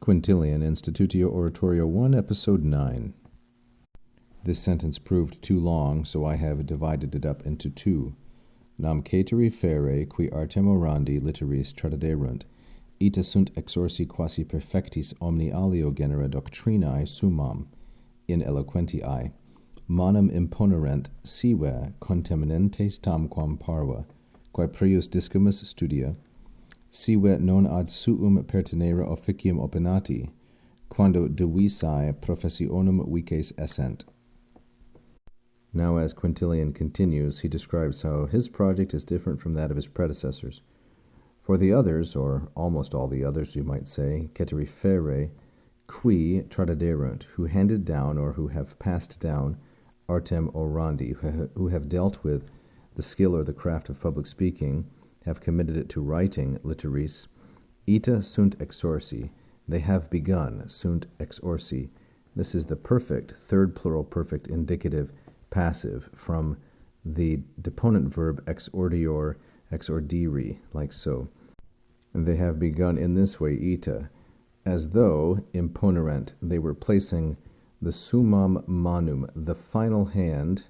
Quintilian, Institutio Oratoria 1, Episode 9. This sentence proved too long, so I have divided it up into two. Nam caeteri fere, qui artem orandi litteris tradiderunt, ita sunt exorsi quasi perfectis omni alio genera doctrinae summam, in eloquentiae, manum imponerent sive contemnentes tamquam parva, quae prius discimus studia, sive non ad suum pertinere officium opinati, quando divisae professionum vices essent. Now, as Quintilian continues, he describes how his project is different from that of his predecessors. For the others, or almost all the others, you might say, caeteri fere, qui tradiderunt, who handed down or who have passed down artem orandi, who have dealt with the skill or the craft of public speaking, have committed it to writing, litteris, ita sunt exorsi, they have begun, sunt exorsi. This is the perfect, third plural perfect indicative passive from the deponent verb exordior, exordiri, like so. And they have begun in this way, ita, as though, imponerent, they were placing the summam manum, the final hand,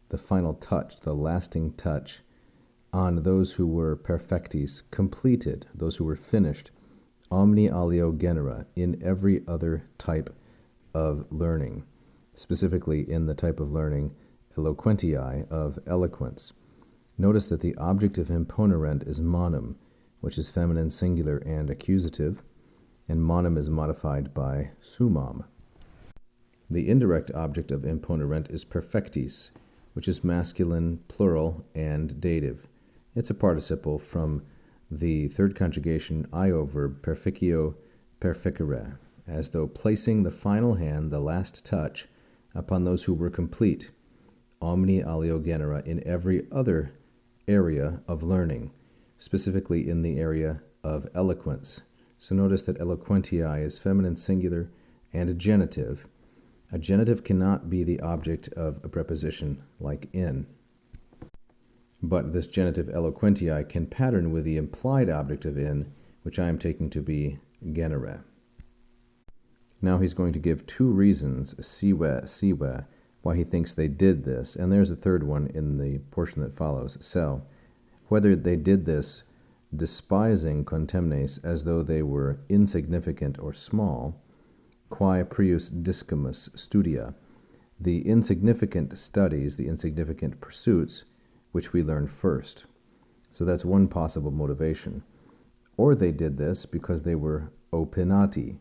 the final touch, the lasting touch, on those who were perfectis, completed, those who were finished, omni alio genera, in every other type of learning, specifically in the type of learning eloquentiae, of eloquence. Notice that the object of imponerent is manum, which is feminine singular and accusative, and manum is modified by summam. The indirect object of imponerent is perfectis, which is masculine, plural, and dative. It's a participle from the third conjugation io verb perficio perficere, as though placing the final hand, the last touch, upon those who were complete, omni alio genera, in every other area of learning, specifically in the area of eloquence. So notice that eloquentiae is feminine singular and a genitive. A genitive cannot be the object of a preposition like in. But this genitive eloquentiae can pattern with the implied object of in, which I am taking to be genere. Now he's going to give two reasons, sive, why he thinks they did this, and there's a third one in the portion that follows. So, whether they did this despising contemnes as though they were insignificant or small, quae prius discimus studia, the insignificant studies, the insignificant pursuits, which we learn first. So that's one possible motivation. Or they did this because they were opinati.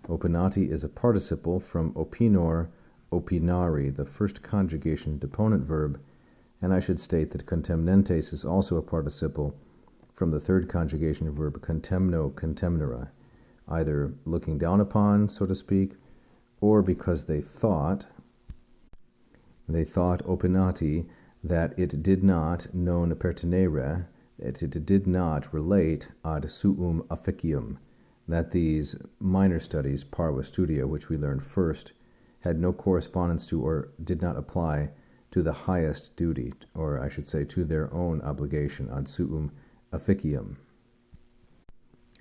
Opinati is a participle from opinor, opinari, the first conjugation deponent verb, and I should state that contemnentes is also a participle from the third conjugation verb contemno, contemnera, either looking down upon, so to speak, or because they thought opinati, that it did not non pertinere, that it did not relate ad suum officium, that these minor studies, parva studia, which we learned first, had no correspondence to or did not apply to the highest duty, or I should say to their own obligation, ad suum officium.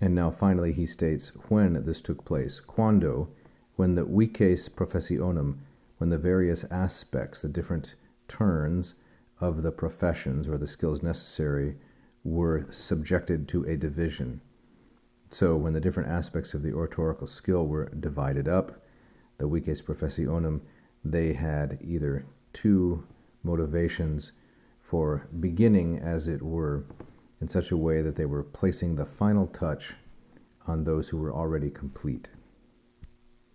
And now finally he states when this took place, quando, when the vices professionum, when the various aspects, the different turns of the professions or the skills necessary were subjected to a division. So when the different aspects of the oratorical skill were divided up, the vices professionum, they had either two motivations for beginning, as it were, in such a way that they were placing the final touch on those who were already complete.